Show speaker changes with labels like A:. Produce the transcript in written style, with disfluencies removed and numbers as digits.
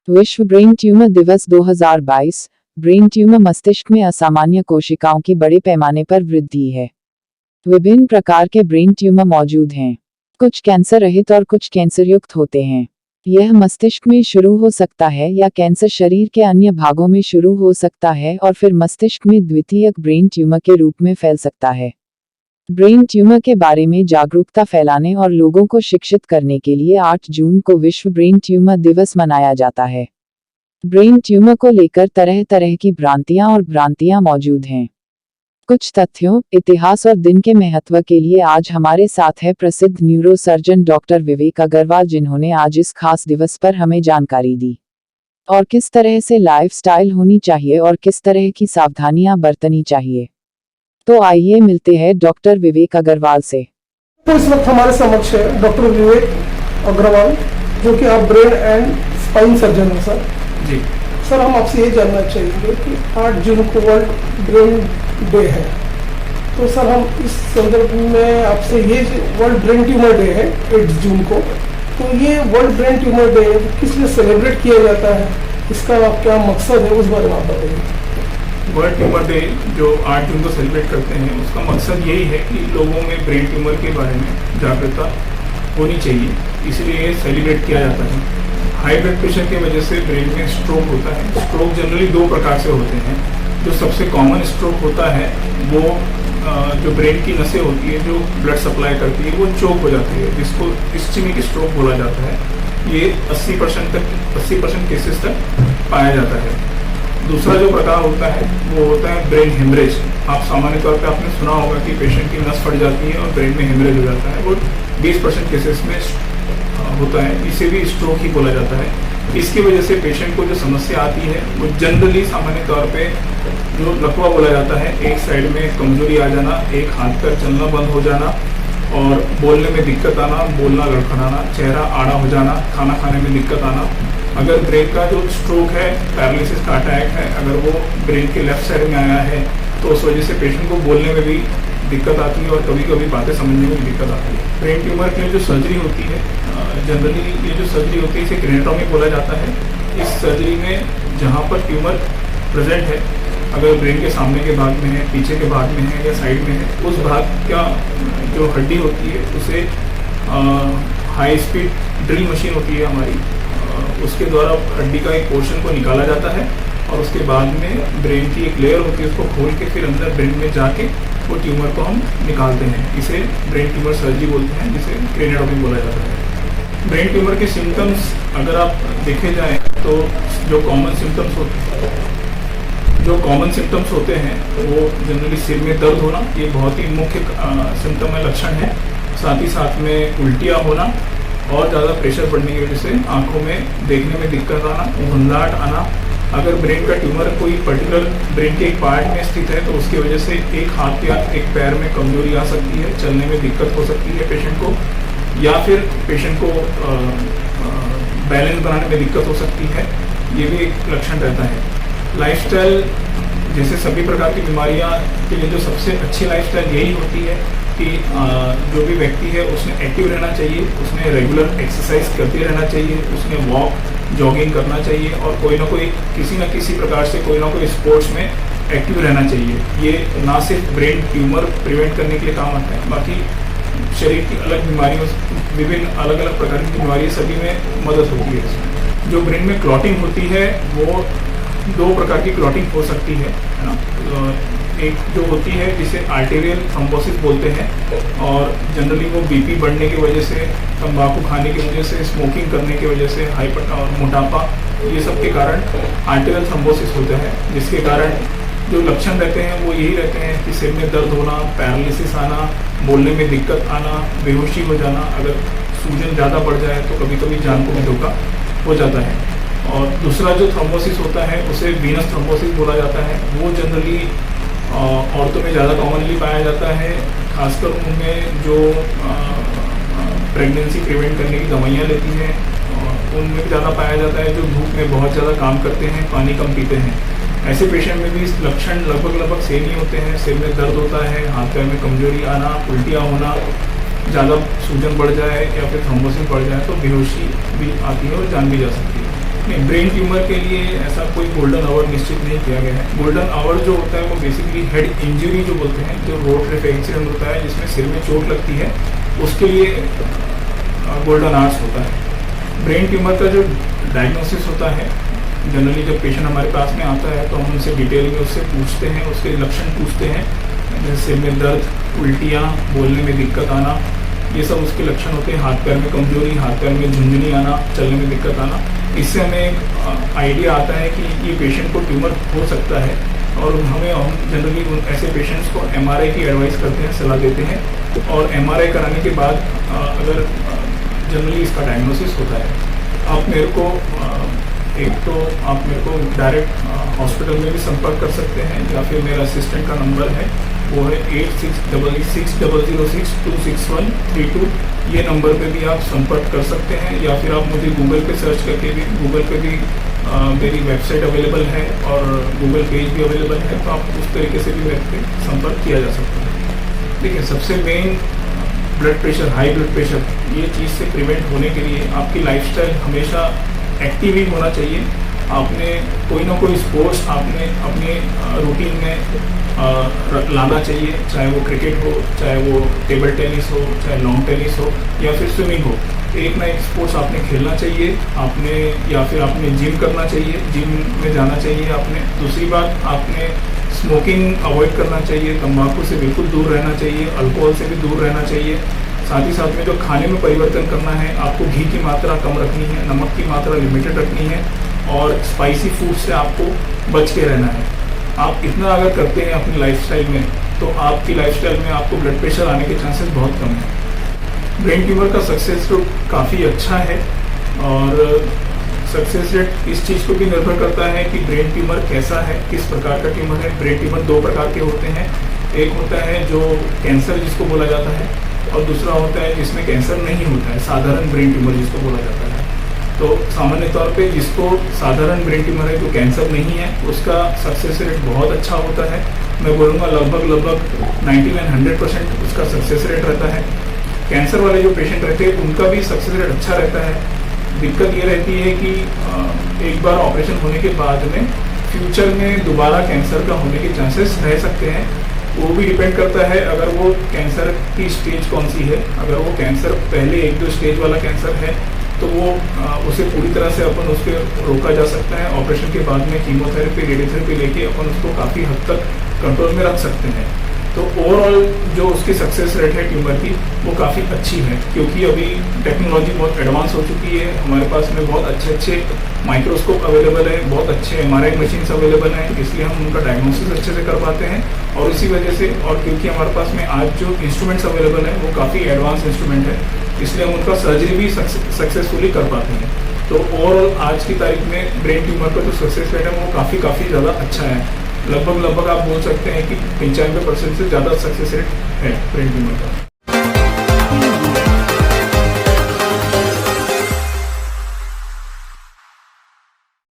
A: विश्व brain tumour दिवस 2022। Brain tumour मस्तिष्क में असामान्य कोशिकाओं की बड़े पैमाने पर वृद्धि है। विभिन्न प्रकार के ब्रेन ट्यूमर मौजूद हैं। कुछ कैंसर रहित और कुछ कैंसर युक्त होते हैं। यह मस्तिष्क में शुरू हो सकता है या कैंसर शरीर के अन्य भागों में शुरू हो सकता है और फिर मस्तिष्क में द्वितीयक ब्रेन ट्यूमर के रूप में फैल सकता है। ब्रेन ट्यूमर के बारे में जागरूकता फैलाने और लोगों को शिक्षित करने के लिए 8 जून को विश्व ब्रेन ट्यूमर दिवस मनाया जाता है। ब्रेन ट्यूमर को लेकर तरह तरह की भ्रांतियां मौजूद हैं। कुछ तथ्यों, इतिहास और दिन के महत्व के लिए आज हमारे साथ है प्रसिद्ध न्यूरोसर्जन डॉक्टर विवेक अग्रवाल, जिन्होंने आज इस खास दिवस पर हमें जानकारी दी और किस तरह से लाइफस्टाइल होनी चाहिए और किस तरह की सावधानियां बरतनी चाहिए। तो आइए मिलते हैं डॉक्टर विवेक अग्रवाल से।
B: तो इस वक्त हमारे समक्ष है डॉक्टर विवेक अग्रवाल, जो कि आप ब्रेन एंड स्पाइन सर्जन हैं सर।
C: जी
B: सर, हम आपसे ये जानना चाहेंगे कि 8 जून को वर्ल्ड ब्रेन डे है, तो सर हम इस संदर्भ में आपसे ये वर्ल्ड ब्रेन ट्यूमर डे है 8 जून को, तो ये वर्ल्ड ब्रेन ट्यूमर डे किस लिए सेलिब्रेट किया जाता है, इसका क्या मकसद है, उस बारे में आप बताइए।
C: वर्ल्ड ट्यूमर डे जो 8 जून को सेलिब्रेट करते हैं, उसका मकसद यही है कि लोगों में ब्रेन ट्यूमर के बारे में जागरूकता होनी चाहिए, इसलिए ये सेलिब्रेट किया जाता है। हाई ब्लड प्रेशर की वजह से ब्रेन में स्ट्रोक होता है। स्ट्रोक जनरली 2 प्रकार से होते हैं। जो सबसे कॉमन स्ट्रोक होता है वो जो ब्रेन की नसें होती है जो ब्लड सप्लाई करती है वो चोक हो जाती है, जिसको इस्चेमिक स्ट्रोक बोला जाता है। ये 80% केसेस तक पाया जाता है। दूसरा जो प्रकार होता है वो होता है ब्रेन हेमरेज। आप सामान्य तौर पे आपने सुना होगा कि पेशेंट की नस फट जाती है और ब्रेन में हेमरेज हो जाता है। वो 20% केसेस में होता है। इसे भी स्ट्रोक ही बोला जाता है। इसकी वजह से पेशेंट को जो समस्या आती है वो जनरली सामान्य तौर पे जो लकवा बोला जाता है, एक साइड में कमजोरी आ जाना, एक हाथ का चलना बंद हो जाना और बोलने में दिक्कत आना, बोलना लड़खड़ाना, चेहरा आड़ा हो जाना, खाना खाने में दिक्कत आना। अगर ब्रेन का जो स्ट्रोक है, पैरालिसिस का अटैक है, अगर वो ब्रेन के लेफ्ट साइड में आया है तो उस वजह से पेशेंट को बोलने में भी दिक्कत आती है और कभी कभी बातें समझने में भी दिक्कत आती है। ब्रेन ट्यूमर के लिए जो सर्जरी होती है, जनरली ये जो सर्जरी होती है इसे क्रेनेक्टोमी बोला जाता है। इस सर्जरी में जहाँ पर ट्यूमर प्रेजेंट है, अगर ब्रेन के सामने के भाग में है, पीछे के भाग में है या साइड में है, उस भाग का जो हड्डी होती है उसे हाई स्पीड ड्रिल मशीन होती है हमारी, उसके द्वारा हड्डी का एक पोर्शन को निकाला जाता है और उसके बाद में ब्रेन की एक लेयर होती है, उसको खोल के फिर अंदर ब्रेन में जाके वो ट्यूमर को हम निकालते हैं। इसे ब्रेन ट्यूमर सर्जरी बोलते हैं, जिसे क्रेनेक्टोमी बोला जाता है। ब्रेन ट्यूमर के सिम्टम्स अगर आप देखे जाएं तो जो कॉमन सिम्टम्स होते हैं वो जनरली सिर में दर्द होना, ये बहुत ही मुख्य सिम्टम है, लक्षण है। साथ ही साथ में उल्टियाँ होना और ज़्यादा प्रेशर बढ़ने की वजह से आंखों में देखने में दिक्कत आना, धुंधलाहट आना। अगर ब्रेन का ट्यूमर कोई पर्टिकुलर ब्रेन के एक पार्ट में स्थित है तो उसकी वजह से एक हाथ या एक पैर में कमजोरी आ सकती है, चलने में दिक्कत हो सकती है पेशेंट को, या फिर पेशेंट को बैलेंस बनाने में दिक्कत हो सकती है। ये भी एक लक्षण रहता है। लाइफस्टाइल, जैसे सभी प्रकार की बीमारियां के लिए जो सबसे अच्छी लाइफस्टाइल यही होती है कि जो भी व्यक्ति है उसने एक्टिव रहना चाहिए, उसने रेगुलर एक्सरसाइज करते रहना चाहिए, उसने वॉक जॉगिंग करना चाहिए और कोई ना कोई किसी न किसी प्रकार से कोई ना कोई स्पोर्ट्स में एक्टिव रहना चाहिए। ये ना सिर्फ ब्रेन ट्यूमर प्रिवेंट करने के लिए काम आता है, बाकी शरीर की अलग बीमारियों, विभिन्न अलग अलग प्रकार की बीमारियाँ सभी में मदद होती है इसमें। जो ब्रेन में क्लॉटिंग होती है वो 2 प्रकार की क्लॉटिंग हो सकती है ना। एक जो होती है जिसे आर्टेरियल थ्रोम्बोसिस बोलते हैं और जनरली वो बीपी बढ़ने की वजह से, तंबाकू खाने की वजह से, स्मोकिंग करने की वजह से, मोटापा, ये सब के कारण आर्टेरियल थ्रोम्बोसिस होता है, जिसके कारण जो लक्षण रहते हैं वो यही रहते हैं कि सिर में दर्द होना, पैरालिसिस आना, बोलने में दिक्कत आना, बेहोशी हो जाना, अगर सूजन ज़्यादा बढ़ जाए तो कभी कभी जान को भी धोखा हो जाता है। और दूसरा जो थ्रोम्बोसिस होता है उसे वीनस थ्रोम्बोसिस बोला जाता है। वो जनरली औरतों में ज़्यादा कॉमनली पाया जाता है, खासकर उनमें जो प्रेगनेंसी प्रिवेंट करने की दवाइयाँ लेती हैं उनमें ज़्यादा पाया जाता है, जो धूप में बहुत ज़्यादा काम करते हैं, पानी कम पीते हैं। ऐसे पेशेंट में भी लक्षण लगभग सेम ही होते हैं। सिर में दर्द होता है, हाथ पैर में कमजोरी आना, उल्टियाँ होना, ज़्यादा सूजन बढ़ जाए या फिर थ्रोम्बोसिस बढ़ जाए तो बेहोशी भी आती है और जान भी जा सकती है। नहीं, ब्रेन ट्यूमर के लिए ऐसा कोई गोल्डन आवर निश्चित नहीं किया गया है। गोल्डन आवर जो होता है वो बेसिकली हेड इंजरी जो बोलते हैं, जो रोड ट्रिप एक्सीडेंट होता है जिसमें सिर में चोट लगती है, उसके लिए गोल्डन आवर्स होता है। ब्रेन ट्यूमर का जो डायग्नोसिस होता है, जनरली जब पेशेंट हमारे पास में आता है तो हम उनसे डिटेल में उससे पूछते हैं, उसके लक्षण पूछते हैं, जैसे सिर में दर्द, उल्टियाँ, बोलने में दिक्कत आना, ये सब उसके लक्षण होते हैं। हाथ पैर में कमजोरी, हाथ पैर में झुंझुनी आना, चलने में दिक्कत आना, इससे हमें एक आइडिया आता है कि ये पेशेंट को ट्यूमर हो सकता है। और हम जनरली ऐसे पेशेंट्स को एमआरआई की एडवाइस करते हैं, सलाह देते हैं। और एमआरआई कराने के बाद अगर जनरली इसका डायग्नोसिस होता है, आप मेरे को डायरेक्ट हॉस्पिटल में भी संपर्क कर सकते हैं, या फिर मेरा असिस्टेंट का नंबर है, वो है 866600626132। ये नंबर पे भी आप संपर्क कर सकते हैं, या फिर आप मुझे गूगल पे सर्च करके भी, गूगल पे भी मेरी वेबसाइट अवेलेबल है और गूगल पेज भी अवेलेबल है, तो आप उस तरीके से भी मेरे पे संपर्क किया जा सकता है। देखिए, सबसे main blood pressure, high blood pressure, ये चीज़ से प्रिवेंट होने के लिए आपकी लाइफस्टाइल हमेशा एक्टिव ही होना चाहिए। आपने कोई ना कोई स्पोर्ट्स आपने अपने रूटीन में लाना चाहिए, चाहे वो क्रिकेट हो, चाहे वो टेबल टेनिस हो, चाहे लॉन टेनिस हो, या फिर स्विमिंग हो। एक ना एक स्पोर्ट्स आपने खेलना चाहिए आपने, या फिर आपने जिम करना चाहिए, जिम में जाना चाहिए आपने। दूसरी बात, आपने स्मोकिंग अवॉइड करना चाहिए, तंबाकू से बिल्कुल दूर रहना चाहिए, अल्कोहल से भी दूर रहना चाहिए। साथ ही साथ में जो खाने में परिवर्तन करना है, आपको घी की मात्रा कम रखनी है, नमक की मात्रा लिमिटेड रखनी है, और स्पाइसी फूड से आपको बच के रहना है। आप इतना अगर करते हैं अपनी लाइफस्टाइल में, तो आपकी लाइफस्टाइल में आपको ब्लड प्रेशर आने के चांसेस बहुत कम हैं। ब्रेन ट्यूमर का सक्सेस रेट काफ़ी अच्छा है, और सक्सेस रेट इस चीज़ को भी निर्भर करता है कि ब्रेन ट्यूमर कैसा है, किस प्रकार का ट्यूमर है। ब्रेन ट्यूमर दो प्रकार के होते हैं, एक होता है जो कैंसर जिसको बोला जाता है, और दूसरा होता है जिसमें कैंसर नहीं होता है, साधारण ब्रेन ट्यूमर जिसको बोला जाता है। तो सामान्य तौर पे जिसको साधारण ब्रेन ट्यूमर है, जो कैंसर नहीं है, उसका सक्सेस रेट बहुत अच्छा होता है। मैं बोलूँगा लगभग 99-100% उसका सक्सेस रेट रहता है। कैंसर वाले जो पेशेंट रहते हैं उनका भी सक्सेस रेट अच्छा रहता है। दिक्कत ये रहती है कि एक बार ऑपरेशन होने के बाद में फ्यूचर में दोबारा कैंसर का होने के चांसेस रह सकते हैं। वो भी डिपेंड करता है अगर वो कैंसर की स्टेज कौन सी है। अगर वो कैंसर पहले 1-2 स्टेज वाला कैंसर है तो वो उसे पूरी तरह से अपन उसके रोका जा सकता है। ऑपरेशन के बाद में कीमोथेरेपी, रेडियोथेरेपी लेके अपन उसको काफ़ी हद तक कंट्रोल में रख सकते हैं। तो ओवरऑल जो उसकी सक्सेस रेट है ट्यूमर की, वो काफ़ी अच्छी है, क्योंकि अभी टेक्नोलॉजी बहुत एडवांस हो चुकी है। हमारे पास में बहुत अच्छे माइक्रोस्कोप अवेलेबल है, बहुत अच्छे एमआरआई मशीन्स अवेलेबल हैं, इसलिए हम उनका डायग्नोसिस अच्छे से कर पाते हैं। और इसी वजह से, और क्योंकि हमारे पास में आज जो इंस्ट्रूमेंट्स अवेलेबल हैं वो काफ़ी एडवांस इंस्ट्रूमेंट है, इसलिए हम उनका सर्जरी भी सक्सेसफुली कर पाते हैं। तो ओवरऑल आज की तारीख में ब्रेन ट्यूमर का जो सक्सेस रेट है वो काफ़ी ज़्यादा अच्छा है। लगभग आप बोल सकते हैं कि 95% से ज़्यादा सक्सेस रेट है ब्रेन ट्यूमर का।